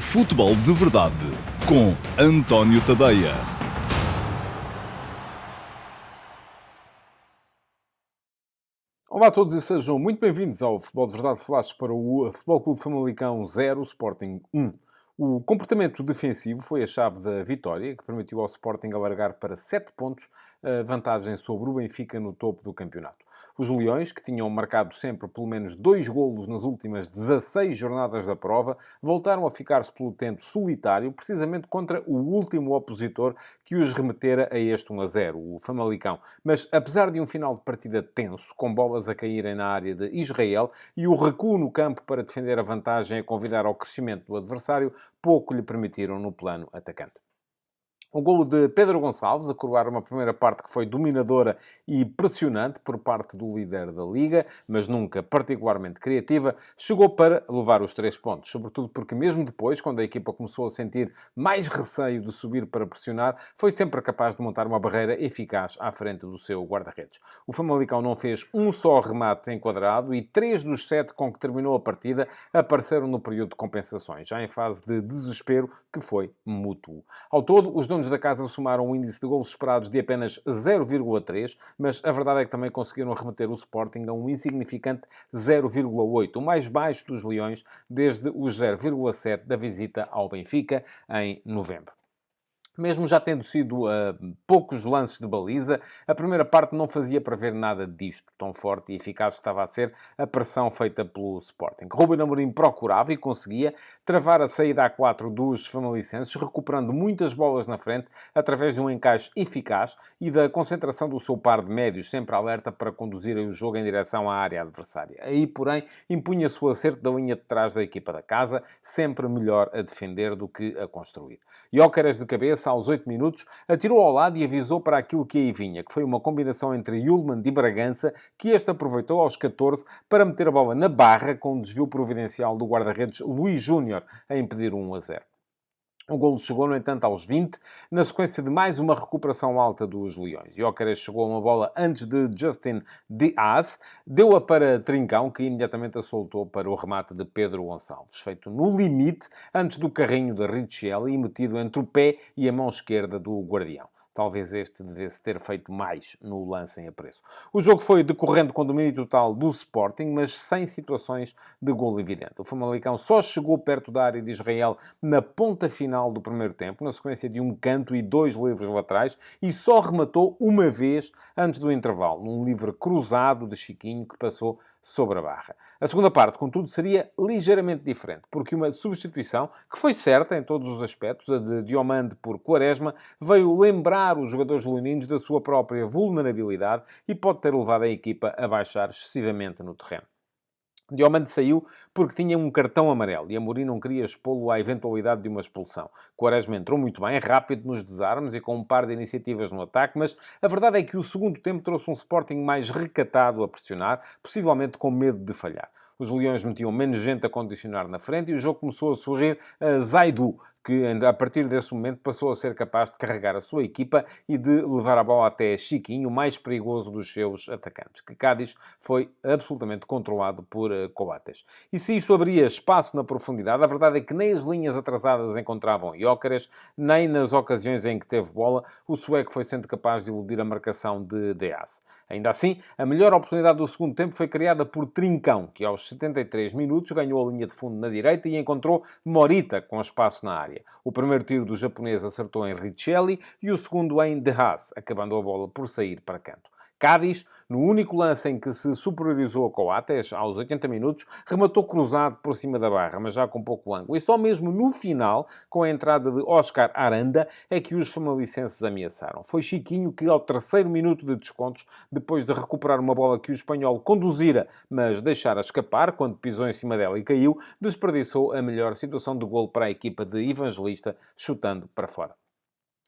Futebol de Verdade com António Tadeia. Olá a todos e sejam muito bem-vindos ao Futebol de Verdade Flash para o Futebol Clube Famalicão 0, Sporting 1. O comportamento defensivo foi a chave da vitória, que permitiu ao Sporting alargar para 7 pontos a vantagem sobre o Benfica no topo do campeonato. Os Leões, que tinham marcado sempre pelo menos 2 golos nas últimas 16 jornadas da prova, voltaram a ficar-se pelo tento solitário, precisamente contra o último opositor que os remetera a este 1-0, o Famalicão. Mas, apesar de um final de partida tenso, com bolas a caírem na área de Israel e o recuo no campo para defender a vantagem a convidar ao crescimento do adversário, pouco lhe permitiram no plano atacante. O golo de Pedro Gonçalves, a coroar uma primeira parte que foi dominadora e pressionante por parte do líder da Liga, mas nunca particularmente criativa, chegou para levar os 3 pontos. Sobretudo porque mesmo depois, quando a equipa começou a sentir mais receio de subir para pressionar, foi sempre capaz de montar uma barreira eficaz à frente do seu guarda-redes. O Famalicão não fez um só remate enquadrado e 3 dos 7 com que terminou a partida apareceram no período de compensações, já em fase de desespero que foi mútuo. Ao todo, os donos da casa somaram um índice de golos esperados de apenas 0,3, mas a verdade é que também conseguiram remeter o Sporting a um insignificante 0,8, o mais baixo dos Leões desde os 0,7 da visita ao Benfica em novembro. Mesmo já tendo sido poucos lances de baliza, a primeira parte não fazia prever nada disto. Tão forte e eficaz estava a ser a pressão feita pelo Sporting. Ruben Amorim procurava e conseguia travar a saída a 4 dos famalicenses, recuperando muitas bolas na frente através de um encaixe eficaz e da concentração do seu par de médios, sempre alerta para conduzirem o jogo em direção à área adversária. Aí, porém, impunha-se o acerto da linha de trás da equipa da casa, sempre melhor a defender do que a construir. Gyökeres de cabeça, aos 8 minutos, atirou ao lado e avisou para aquilo que aí vinha, que foi uma combinação entre Yulman e Bragança, que este aproveitou aos 14 para meter a bola na barra com um desvio providencial do guarda-redes Luís Júnior a impedir o 1-0. O golo chegou, no entanto, aos 20, na sequência de mais uma recuperação alta dos Leões. Gyökeres chegou a uma bola antes de Justin Diaz, deu-a para Trincão, que imediatamente a soltou para o remate de Pedro Gonçalves, feito no limite, antes do carrinho de Richelli e metido entre o pé e a mão esquerda do guardião. Talvez este devesse ter feito mais no lance em apreço. O jogo foi decorrendo com domínio total do Sporting, mas sem situações de golo evidente. O Famalicão só chegou perto da área de Israel na ponta final do primeiro tempo, na sequência de um canto e 2 livres laterais, e só rematou uma vez antes do intervalo, num livre cruzado de Chiquinho que passou sobre a barra. A segunda parte, contudo, seria ligeiramente diferente, porque uma substituição, que foi certa em todos os aspectos, a de Diomande por Quaresma, veio lembrar os jogadores leoninos da sua própria vulnerabilidade e pode ter levado a equipa a baixar excessivamente no terreno. Diomande saiu porque tinha um cartão amarelo e Amorim não queria expô-lo à eventualidade de uma expulsão. Quaresma entrou muito bem, rápido nos desarmes e com um par de iniciativas no ataque, mas a verdade é que o segundo tempo trouxe um Sporting mais recatado a pressionar, possivelmente com medo de falhar. Os Leões metiam menos gente a condicionar na frente e o jogo começou a sorrir a Zaidu, que a partir desse momento passou a ser capaz de carregar a sua equipa e de levar a bola até Chiquinho, o mais perigoso dos seus atacantes, que Cádiz foi absolutamente controlado por Coates. E se isto abria espaço na profundidade, a verdade é que nem as linhas atrasadas encontravam Gyökeres, nem nas ocasiões em que teve bola, o sueco foi sendo capaz de iludir a marcação de Diaz. Ainda assim, a melhor oportunidade do segundo tempo foi criada por Trincão, que aos 73 minutos ganhou a linha de fundo na direita e encontrou Morita com espaço na área. O primeiro tiro do japonês acertou em Richelli e o segundo em De Haas, acabando a bola por sair para canto. Cádiz, no único lance em que se superiorizou a Coates, aos 80 minutos, rematou cruzado por cima da barra, mas já com pouco ângulo. E só mesmo no final, com a entrada de Óscar Aranda, é que os famalicenses ameaçaram. Foi Chiquinho que, ao terceiro minuto de descontos, depois de recuperar uma bola que o espanhol conduzira, mas deixara escapar, quando pisou em cima dela e caiu, desperdiçou a melhor situação de golo para a equipa de Evangelista, chutando para fora.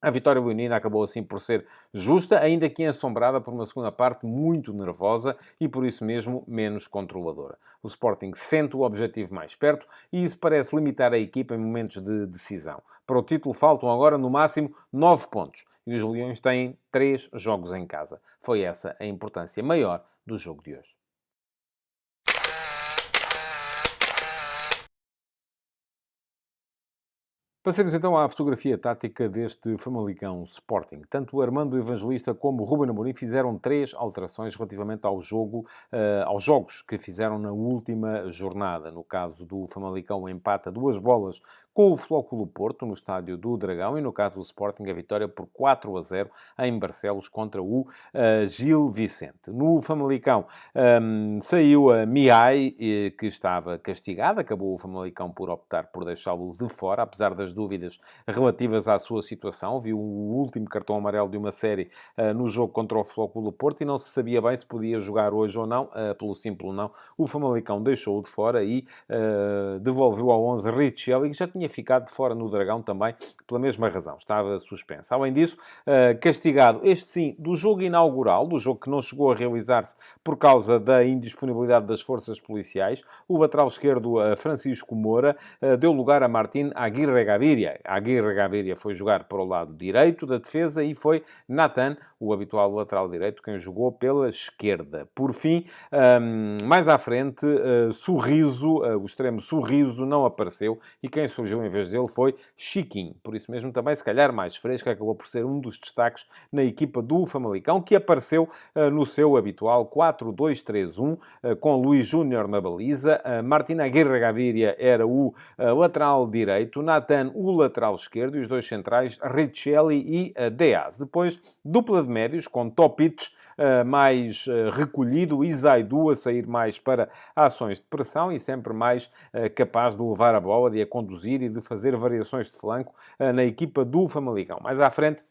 A vitória leonina acabou assim por ser justa, ainda que assombrada por uma segunda parte muito nervosa e por isso mesmo menos controladora. O Sporting sente o objetivo mais perto e isso parece limitar a equipa em momentos de decisão. Para o título faltam agora no máximo 9 pontos e os Leões têm 3 jogos em casa. Foi essa a importância maior do jogo de hoje. Passemos então à fotografia tática deste Famalicão Sporting. Tanto o Armando Evangelista como o Ruben Amorim fizeram 3 alterações relativamente ao jogo, aos jogos que fizeram na última jornada. No caso do Famalicão, o empate a 2 bolas com o Futebol Clube do Porto, no estádio do Dragão, e no caso do Sporting, a vitória por 4-0 em Barcelos contra o Gil Vicente. No Famalicão, saiu a Miai, que estava castigado. Acabou o Famalicão por optar por deixá-lo de fora, apesar das dúvidas relativas à sua situação. Viu o último cartão amarelo de uma série no jogo contra o Futebol Clube do Porto e não se sabia bem se podia jogar hoje ou não. Pelo simples não, o Famalicão deixou-o de fora e devolveu ao 11 Richelli, que já tinha ficado de fora no Dragão também pela mesma razão. Estava suspenso. Além disso, castigado, este sim, do jogo inaugural, do jogo que não chegou a realizar-se por causa da indisponibilidade das forças policiais, o lateral esquerdo Francisco Moura deu lugar a Martín Aguirre Gaviria. Aguirre Gaviria foi jogar para o lado direito da defesa e foi Nathan, o habitual lateral direito, quem jogou pela esquerda. Por fim, mais à frente, Sorriso, o extremo Sorriso, não apareceu e quem surgiu em vez dele foi Chiquinho. Por isso mesmo também, se calhar mais fresco, acabou por ser um dos destaques na equipa do Famalicão, que apareceu no seu habitual 4-2-3-1, com Luís Júnior na baliza. Martín Aguirre Gaviria era o lateral direito, Nathan o lateral esquerdo e os dois centrais, Richelli e Deas. Depois, dupla de médios, com Topic mais recolhido e Zaidu a sair mais para ações de pressão e sempre mais capaz de levar a bola, de a conduzir e de fazer variações de flanco na equipa do Famalicão. Mais à frente,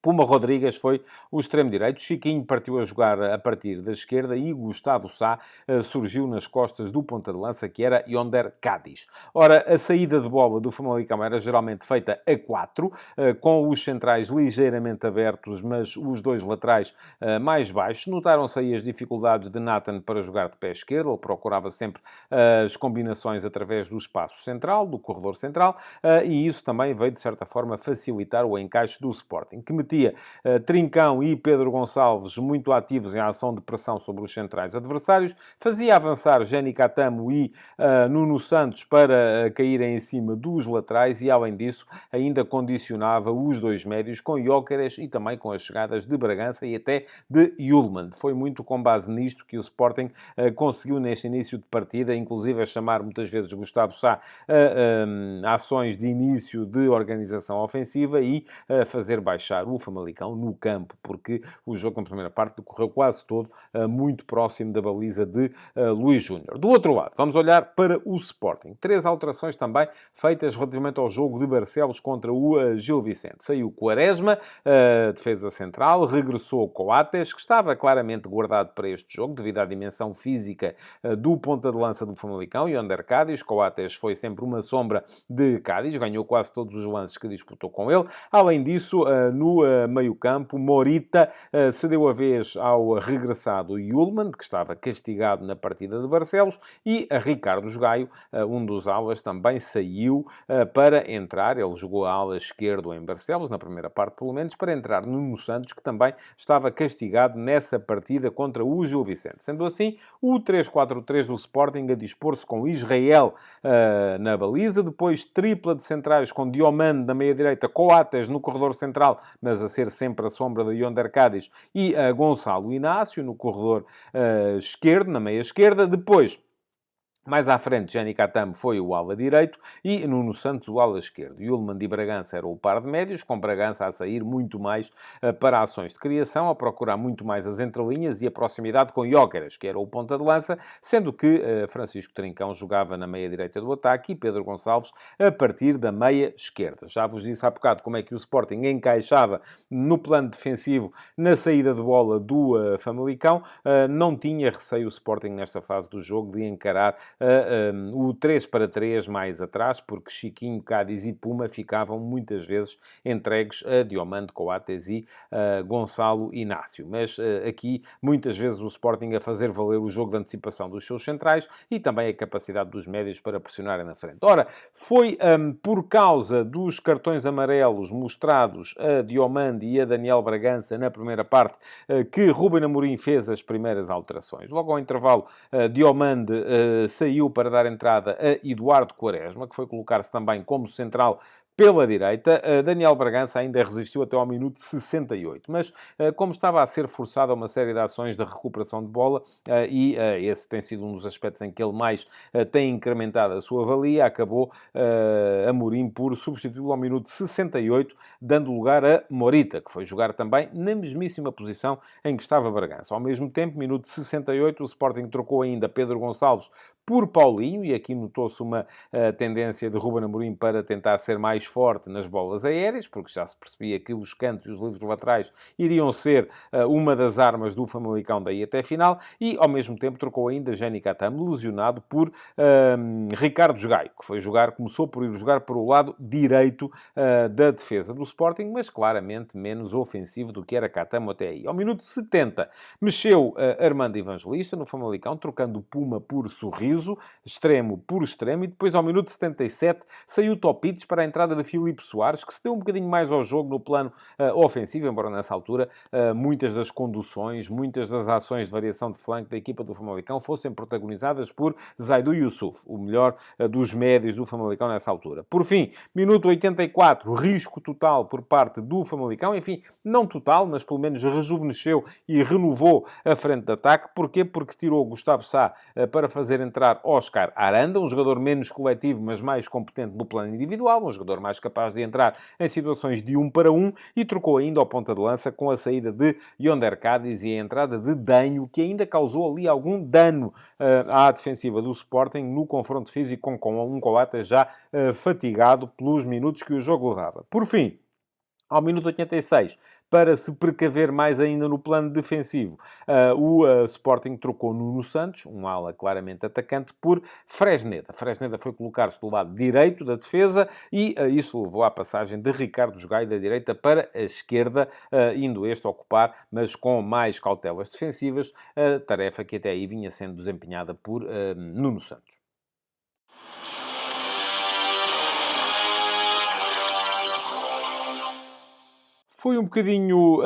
Puma Rodrigues foi o extremo-direito, Chiquinho partiu a jogar a partir da esquerda e Gustavo Sá surgiu nas costas do ponta de lança, que era Yonder Cádiz. Ora, a saída de bola do Famalicão era geralmente feita a 4, com os centrais ligeiramente abertos, mas os dois laterais mais baixos. Notaram-se aí as dificuldades de Nathan para jogar de pé esquerdo, ele procurava sempre as combinações através do espaço central, do corredor central, e isso também veio, de certa forma, facilitar o encaixe do Sporting, que metia Trincão e Pedro Gonçalves muito ativos em ação de pressão sobre os centrais adversários, fazia avançar Jenny Catamo e Nuno Santos para caírem em cima dos laterais e, além disso, ainda condicionava os dois médios com Gyökeres e também com as chegadas de Bragança e até de Hjulmand. Foi muito com base nisto que o Sporting conseguiu neste início de partida, inclusive a chamar muitas vezes Gustavo Sá a ações de início de organização ofensiva e fazer baixar o Famalicão no campo, porque o jogo na primeira parte decorreu quase todo muito próximo da baliza de Luís Júnior. Do outro lado, vamos olhar para o Sporting. 3 alterações também feitas relativamente ao jogo de Barcelos contra o Gil Vicente. Saiu Quaresma, defesa central, regressou Coates, que estava claramente guardado para este jogo, devido à dimensão física do ponta de lança do Famalicão, e Yonder Cádiz. Coates foi sempre uma sombra de Cádiz, ganhou quase todos os lances que disputou com ele. Além disso, no meio-campo, Morita cedeu a vez ao regressado Hjulmand, que estava castigado na partida de Barcelos, e a Ricardo Gaio, um dos alas, também saiu para entrar. Ele jogou a ala esquerdo em Barcelos, na primeira parte pelo menos, para entrar Nuno Santos, que também estava castigado nessa partida contra o Gil Vicente. Sendo assim, o 3-4-3 do Sporting a dispor-se com Israel na baliza, depois tripla de centrais com Diomande na meia-direita, Coates no corredor central, mas a ser sempre a sombra de Yonder Cádiz, e Gonçalo Inácio no corredor esquerdo, na meia-esquerda. Depois, mais à frente, Jenny Catamo foi o ala direito e Nuno Santos o ala esquerdo. Hjulmand e Bragança era o par de médios, com Bragança a sair muito mais para ações de criação, a procurar muito mais as entrelinhas e a proximidade com Gyökeres, que era o ponta de lança, sendo que Francisco Trincão jogava na meia-direita do ataque e Pedro Gonçalves a partir da meia-esquerda. Já vos disse há bocado como é que o Sporting encaixava no plano defensivo na saída de bola do Famalicão. Não tinha receio o Sporting nesta fase do jogo de encarar o 3-3 mais atrás, porque Chiquinho, Cádiz e Puma ficavam muitas vezes entregues a Diomande, Coates e Gonçalo Inácio. Mas aqui, muitas vezes, o Sporting a fazer valer o jogo de antecipação dos seus centrais e também a capacidade dos médios para pressionarem na frente. Ora, foi por causa dos cartões amarelos mostrados a Diomande e a Daniel Bragança na primeira parte que Ruben Amorim fez as primeiras alterações. Logo ao intervalo, Diomande saiu para dar entrada a Eduardo Quaresma, que foi colocar-se também como central pela direita. Daniel Bragança ainda resistiu até ao minuto 68, mas como estava a ser forçado a uma série de ações de recuperação de bola, esse tem sido um dos aspectos em que ele mais tem incrementado a sua valia, acabou Amorim por substituí-lo ao minuto 68, dando lugar a Morita, que foi jogar também na mesmíssima posição em que estava Bragança. Ao mesmo tempo, minuto 68, o Sporting trocou ainda Pedro Gonçalves por Paulinho, e aqui notou-se uma tendência de Ruben Amorim para tentar ser mais forte nas bolas aéreas, porque já se percebia que os cantos e os livros laterais iriam ser uma das armas do Famalicão daí até a final, e ao mesmo tempo trocou ainda Jani Catam, lesionado, por Ricardo Gaio, que foi jogar, começou por ir jogar para o lado direito da defesa do Sporting, mas claramente menos ofensivo do que era Catam até aí. Ao minuto 70, mexeu Armando Evangelista no Famalicão, trocando Puma por Sorriso, extremo por extremo, e depois ao minuto 77 saiu Topic para a entrada de Filipe Soares, que se deu um bocadinho mais ao jogo no plano ofensivo, embora nessa altura muitas das conduções, muitas das ações de variação de flanco da equipa do Famalicão fossem protagonizadas por Zaidu Youssouf, o melhor dos médios do Famalicão nessa altura. Por fim, minuto 84, risco total por parte do Famalicão, enfim, não total, mas pelo menos rejuvenesceu e renovou a frente de ataque. Porquê? Porque tirou Gustavo Sá para fazer entrar Oscar Aranda, um jogador menos coletivo, mas mais competente no plano individual, um jogador mais capaz de entrar em situações de 1 para 1, e trocou ainda ao ponta de lança com a saída de Yonder Cádiz e a entrada de Danho, que ainda causou ali algum dano à defensiva do Sporting no confronto físico com um Coates já fatigado pelos minutos que o jogo levava. Por fim, ao minuto 86, para se precaver mais ainda no plano defensivo, o Sporting trocou Nuno Santos, um ala claramente atacante, por Fresneda. Fresneda foi colocar-se do lado direito da defesa, e isso levou à passagem de Ricardo Gaio da direita para a esquerda, indo este ocupar, mas com mais cautelas defensivas, a tarefa que até aí vinha sendo desempenhada por Nuno Santos. Foi um bocadinho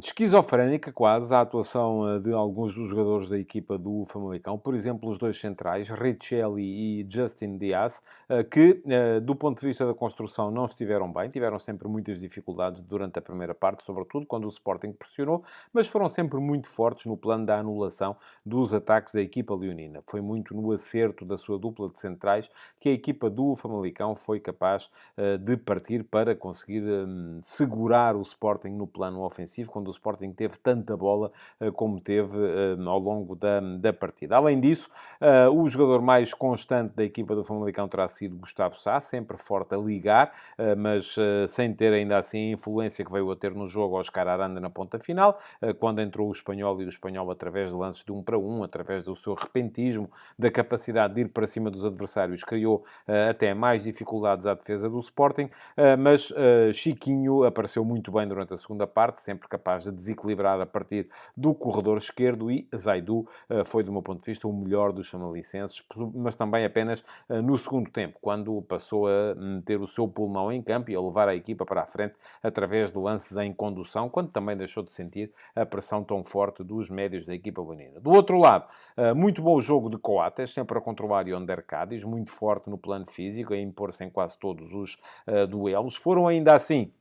esquizofrénica, quase, a atuação de alguns dos jogadores da equipa do Famalicão. Por exemplo, os dois centrais, Richelli e Justin Dias, que, do ponto de vista da construção, não estiveram bem. Tiveram sempre muitas dificuldades durante a primeira parte, sobretudo quando o Sporting pressionou, mas foram sempre muito fortes no plano da anulação dos ataques da equipa leonina. Foi muito no acerto da sua dupla de centrais que a equipa do Famalicão foi capaz de partir para conseguir segurar o Sporting no plano ofensivo, quando o Sporting teve tanta bola como teve ao longo da partida. Além disso, o jogador mais constante da equipa do Famalicão terá sido Gustavo Sá, sempre forte a ligar, mas sem ter ainda assim a influência que veio a ter no jogo Oscar Aranda na ponta final, quando entrou o Espanhol, e o Espanhol, através de lances de 1 para 1, através do seu repentismo, da capacidade de ir para cima dos adversários, criou até mais dificuldades à defesa do Sporting, mas Chiquinho apareceu muito bem durante a segunda parte, sempre capaz de desequilibrar a partir do corredor esquerdo, e Zaidu foi, do meu ponto de vista, o melhor dos chamalicenses, mas também apenas no segundo tempo, quando passou a meter o seu pulmão em campo e a levar a equipa para a frente através de lances em condução, quando também deixou de sentir a pressão tão forte dos médios da equipa leonina. Do outro lado, muito bom jogo de Coates, sempre a controlar Yonder Cádiz, muito forte no plano físico, a impor-se em quase todos os duelos. Foram ainda assim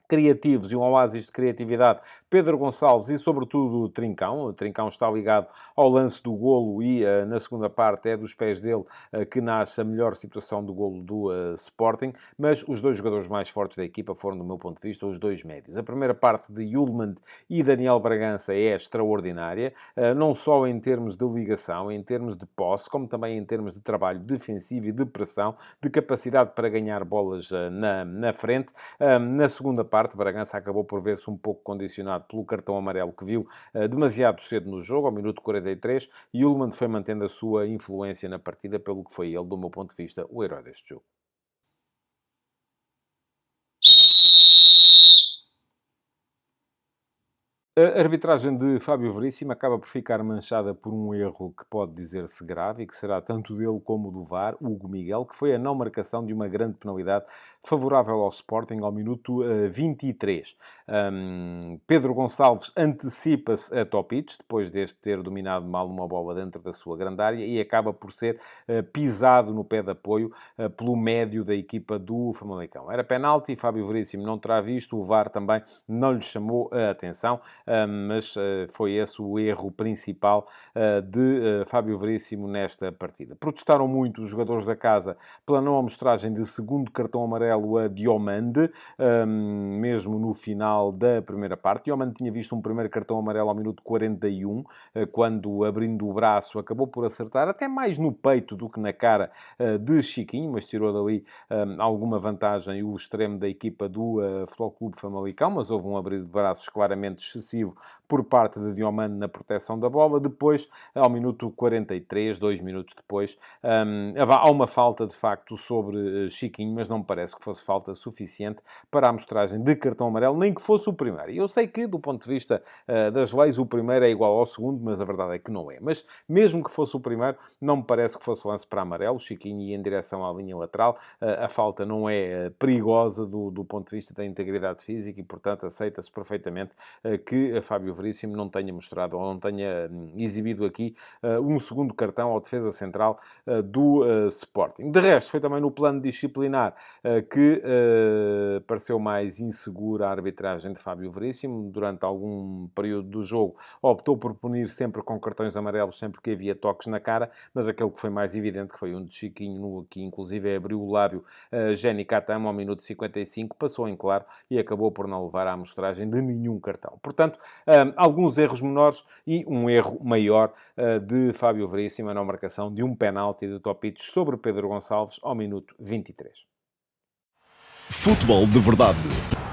criativos e um oásis de criatividade, Pedro Gonçalves e, sobretudo, o Trincão. O Trincão está ligado ao lance do golo e, na segunda parte, é dos pés dele que nasce a melhor situação do golo do Sporting, mas os dois jogadores mais fortes da equipa foram, do meu ponto de vista, os dois médios. A primeira parte de Yulman e Daniel Bragança é extraordinária, não só em termos de ligação, em termos de posse, como também em termos de trabalho defensivo e de pressão, de capacidade para ganhar bolas na frente. Na segunda parte, Bragança acabou por ver-se um pouco condicionado pelo cartão amarelo que viu demasiado cedo no jogo, ao minuto 43, e Ullmann foi mantendo a sua influência na partida, pelo que foi ele, do meu ponto de vista, o herói deste jogo. A arbitragem de Fábio Veríssimo acaba por ficar manchada por um erro que pode dizer-se grave e que será tanto dele como do VAR, Hugo Miguel, que foi a não marcação de uma grande penalidade favorável ao Sporting ao minuto 23. Pedro Gonçalves antecipa-se a Topic, depois deste ter dominado mal uma bola dentro da sua grande área e acaba por ser pisado no pé de apoio pelo médio da equipa do Famalicão. Era penalti, Fábio Veríssimo não terá visto, o VAR também não lhe chamou a atenção. Mas foi esse o erro principal de Fábio Veríssimo nesta partida. Protestaram muito os jogadores da casa pela não amostragem de segundo cartão amarelo a Diomande, mesmo no final da primeira parte. Diomande tinha visto um primeiro cartão amarelo ao minuto 41, quando, abrindo o braço, acabou por acertar até mais no peito do que na cara de Chiquinho, mas tirou dali alguma vantagem o extremo da equipa do Futebol Clube Famalicão, mas houve um abrir de braços claramente excessivo por parte de Diomande na proteção da bola. Depois, ao minuto 43, 2 minutos depois, há uma falta de facto sobre Chiquinho, mas não me parece que fosse falta suficiente para a amostragem de cartão amarelo, nem que fosse o primeiro. E eu sei que, do ponto de vista das leis, o primeiro é igual ao segundo, mas a verdade é que não é. Mas, mesmo que fosse o primeiro, não me parece que fosse lance para amarelo. Chiquinho ia em direção à linha lateral. A falta não é perigosa do ponto de vista da integridade física e, portanto, aceita-se perfeitamente que a Fábio Veríssimo não tenha mostrado ou não tenha exibido aqui um segundo cartão ao defesa central do Sporting. De resto, foi também no plano disciplinar que pareceu mais insegura a arbitragem de Fábio Veríssimo. Durante algum período do jogo, optou por punir sempre com cartões amarelos, sempre que havia toques na cara, mas aquele que foi mais evidente, que foi um de Chiquinho, que inclusive abriu o lábio Jenny Catamo ao minuto 55, passou em claro e acabou por não levar à amostragem de nenhum cartão. Portanto, alguns erros menores e um erro maior de Fábio Veríssimo na marcação de um penalti de Topic sobre Pedro Gonçalves ao minuto 23. Futebol de Verdade